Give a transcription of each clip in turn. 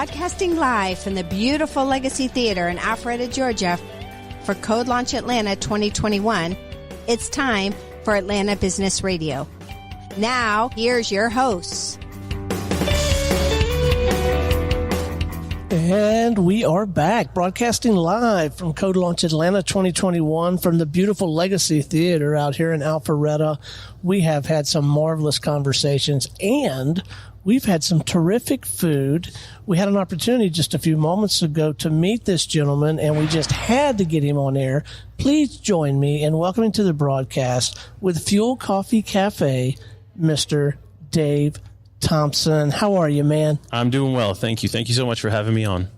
broadcasting live from the beautiful Legacy Theater in Alpharetta, Georgia for CodeLaunch Atlanta 2021. It's time for Atlanta Business Radio. Now, here's your hosts. And we are back, broadcasting live from CodeLaunch Atlanta 2021 from the beautiful Legacy Theater out here in Alpharetta. We have had some marvelous conversations, and we've had some terrific food. We had an opportunity just a few moments ago to meet this gentleman, and we just had to get him on air. Please join me in welcoming to the broadcast with Fuel Coffee Cafe, Mr. Dave Thompson. How are you, man? I'm doing well. Thank you. Thank you so much for having me on.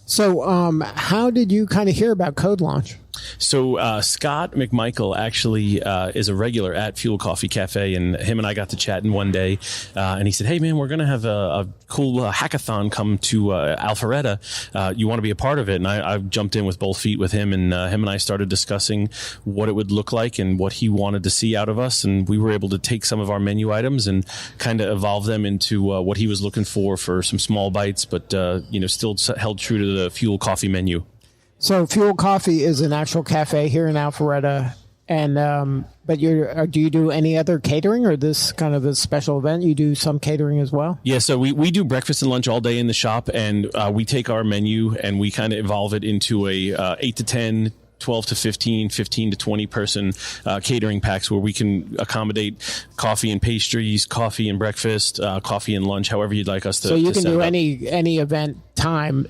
So how did you kind of hear about CodeLaunch? So Scott McMichael actually is a regular at Fuel Coffee Cafe, and him and I got to chatting one day, and he said, hey, man, we're going to have a cool hackathon come to Alpharetta. You want to be a part of it? And I jumped in with both feet with him, and him and I started discussing what it would look like and what he wanted to see out of us, and we were able to take some of our menu items and kind of evolve them into what he was looking for some small bites, but still held true to the Fuel Coffee menu. So Fuel Coffee is an actual cafe here in Alpharetta, and but do you do any other catering, or this kind of a special event? You do some catering as well? Yeah, so we do breakfast and lunch all day in the shop, and we take our menu and we kind of evolve it into a 8 to 10, 12 to 15, 15 to 20 person catering packs where we can accommodate coffee and pastries, coffee and breakfast, coffee and lunch, however you'd like us to. So you can do up. any event time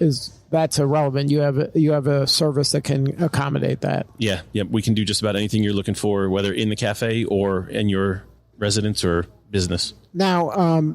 that's irrelevant. You have a service that can accommodate that. Yeah, we can do just about anything you're looking for, whether in the cafe or in your residence or business. Now,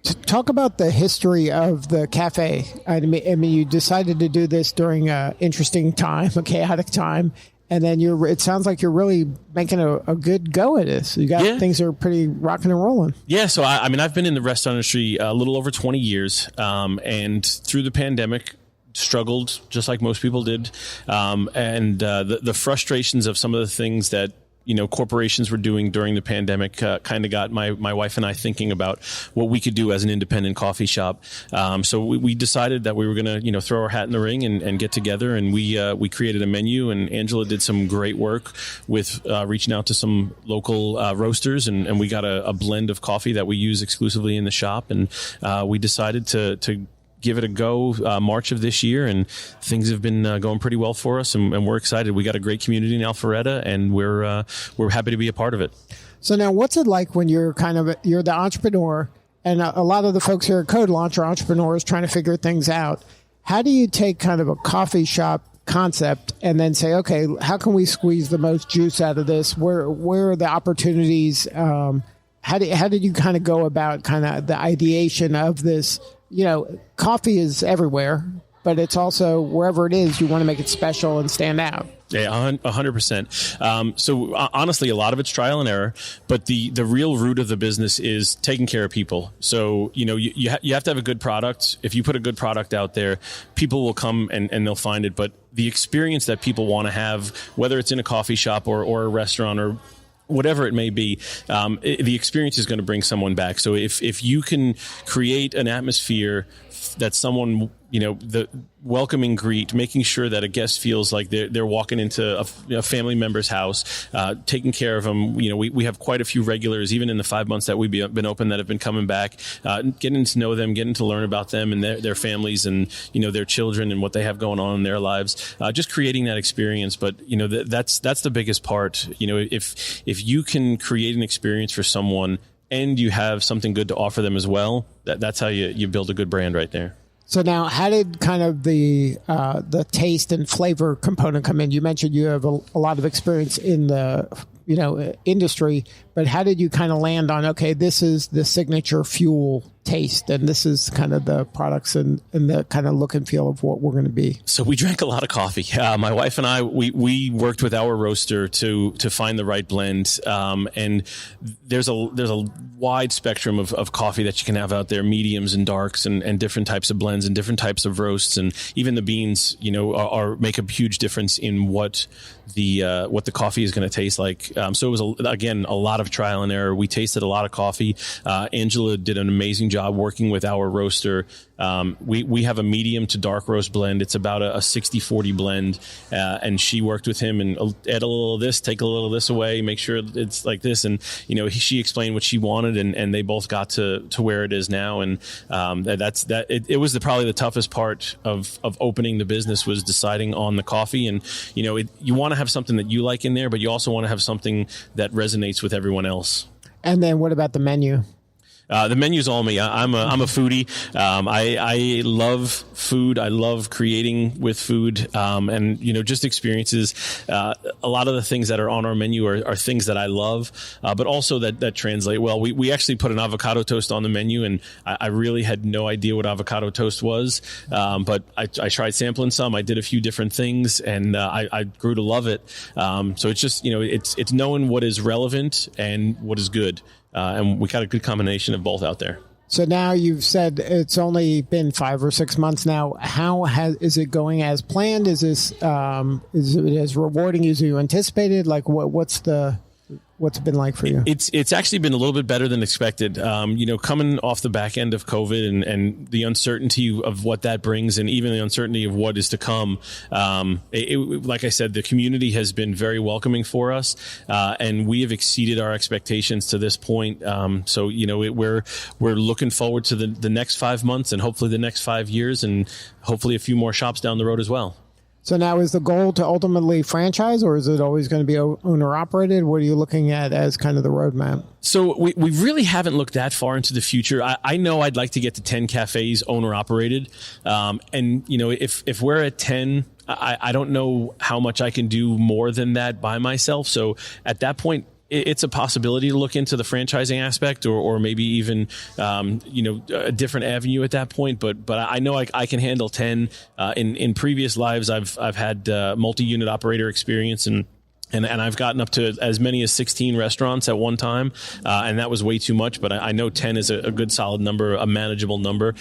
talk about the history of the cafe. I mean, you decided to do this during an interesting time, a chaotic time, and then it sounds like you're really making a good go at this. You got things that are pretty rocking and rolling. Yeah, so I mean, I've been in the restaurant industry a little over 20 years, and through the pandemic, struggled just like most people did, and the frustrations of some of the things that corporations were doing during the pandemic kind of got my wife and I thinking about what we could do as an independent coffee shop. So we decided that we were going to throw our hat in the ring and get together, and we created a menu, and Angela did some great work with reaching out to some local roasters, and we got a blend of coffee that we use exclusively in the shop, and we decided to give it a go March of this year, and things have been going pretty well for us, and we're excited. We got a great community in Alpharetta, and we're happy to be a part of it. So now, what's it like when you're the entrepreneur, and a lot of the folks here at CodeLaunch are entrepreneurs trying to figure things out? How do you take kind of a coffee shop concept and then say, okay, how can we squeeze the most juice out of this? Where are the opportunities? How did you kind of go about kind of the ideation of this? Coffee is everywhere, but it's also wherever it is, you want to make it special and stand out. Yeah, 100%. So honestly, a lot of it's trial and error, but the real root of the business is taking care of people. So, you have to have a good product. If you put a good product out there, people will come and they'll find it. But the experience that people want to have, whether it's in a coffee shop or a restaurant or whatever it may be, the experience is going to bring someone back. So if you can create an atmosphere that someone, the welcoming greet, making sure that a guest feels like they're walking into a family member's house, taking care of them. We have quite a few regulars, even in the 5 months that we've been open, that have been coming back, getting to know them, getting to learn about them and their families and, their children and what they have going on in their lives, just creating that experience. But, that's the biggest part. If you can create an experience for someone and you have something good to offer them as well, that's how you build a good brand right there. So now, how did kind of the taste and flavor component come in? You mentioned you have a lot of experience in the industry, but how did you kind of land on, okay, this is the signature Fuel taste, and this is kind of the products and the kind of look and feel of what we're going to be? So we drank a lot of coffee. My wife and I, we worked with our roaster to find the right blend. And there's a wide spectrum of coffee that you can have out there, mediums and darks and different types of blends and different types of roasts. And even the beans, make a huge difference in what the coffee is going to taste like. So it was, again, a lot of trial and error. We tasted a lot of coffee. Angela did an amazing job job working with our roaster. We have a medium to dark roast blend. It's about a 60-40 blend. And she worked with him and add a little of this, take a little of this away, make sure it's like this. And, she explained what she wanted, and they both got to where it is now. And it was probably the toughest part of opening the business, was deciding on the coffee. And, you want to have something that you like in there, but you also want to have something that resonates with everyone else. And then what about the menu? The menu's all me. I'm a foodie. I love food. I love creating with food. And, just experiences. A lot of the things that are on our menu are things that I love, but also that translate well. We actually put an avocado toast on the menu, and I really had no idea what avocado toast was. But I tried sampling some. I did a few different things, and I grew to love it. So it's just, it's knowing what is relevant and what is good. And we got a good combination of both out there. So now you've said it's only been 5 or 6 months now. Is it going as planned? Is this is it as rewarding as you anticipated? Like what's it been like for you? It's actually been a little bit better than expected. Coming off the back end of COVID and the uncertainty of what that brings, and even the uncertainty of what is to come. Like I said, the community has been very welcoming for us, and we have exceeded our expectations to this point. So we're looking forward to the next 5 months, and hopefully the next 5 years, and hopefully a few more shops down the road as well. So now, is the goal to ultimately franchise, or is it always going to be owner operated? What are you looking at as kind of the roadmap? So we really haven't looked that far into the future. I know I'd like to get to 10 cafes owner operated. And if we're at 10, I don't know how much I can do more than that by myself. So at that point, it's a possibility to look into the franchising aspect, or maybe even, a different avenue at that point. But I know I can handle 10. In previous lives, I've had multi-unit operator experience, and I've gotten up to as many as 16 restaurants at one time, and that was way too much. But I know 10 is a good, solid number, a manageable number.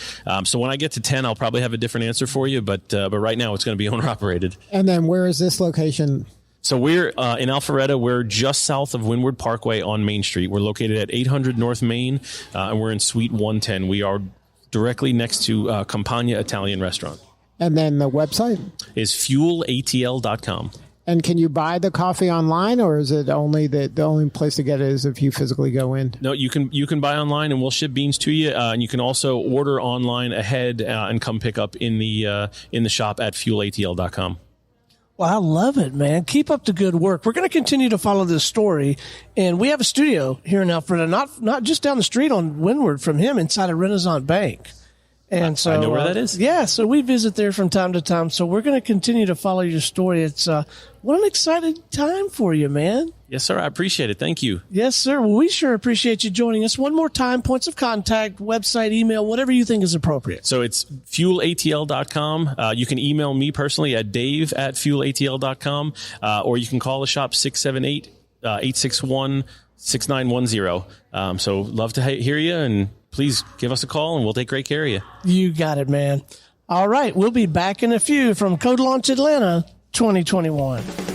So when I get to 10, I'll probably have a different answer for you. But right now, it's going to be owner operated. And then where is this location? So we're in Alpharetta. We're just south of Windward Parkway on Main Street. We're located at 800 North Main, and we're in Suite 110. We are directly next to Campagna Italian Restaurant. And then the website is fuelatl.com. And can you buy the coffee online, or is it only the only place to get it is if you physically go in? No, you can buy online, and we'll ship beans to you. And you can also order online ahead and come pick up in the shop at fuelatl.com. Well, I love it, man. Keep up the good work. We're going to continue to follow this story. And we have a studio here in Alpharetta, not just down the street on Windward from him, inside of Renaissance Bank. And so I know where that is. Yeah, so we visit there from time to time. So we're going to continue to follow your story. It's what an exciting time for you, man. Yes, sir. I appreciate it. Thank you. Yes, sir. Well, we sure appreciate you joining us. One more time, points of contact, website, email, whatever you think is appropriate. So it's fuelatl.com. You can email me personally at dave@fuelatl.com, or you can call the shop 678-861-6910. So love to hear you, and please give us a call, and we'll take great care of you. You got it, man. All right. We'll be back in a few from CodeLaunch Atlanta 2021.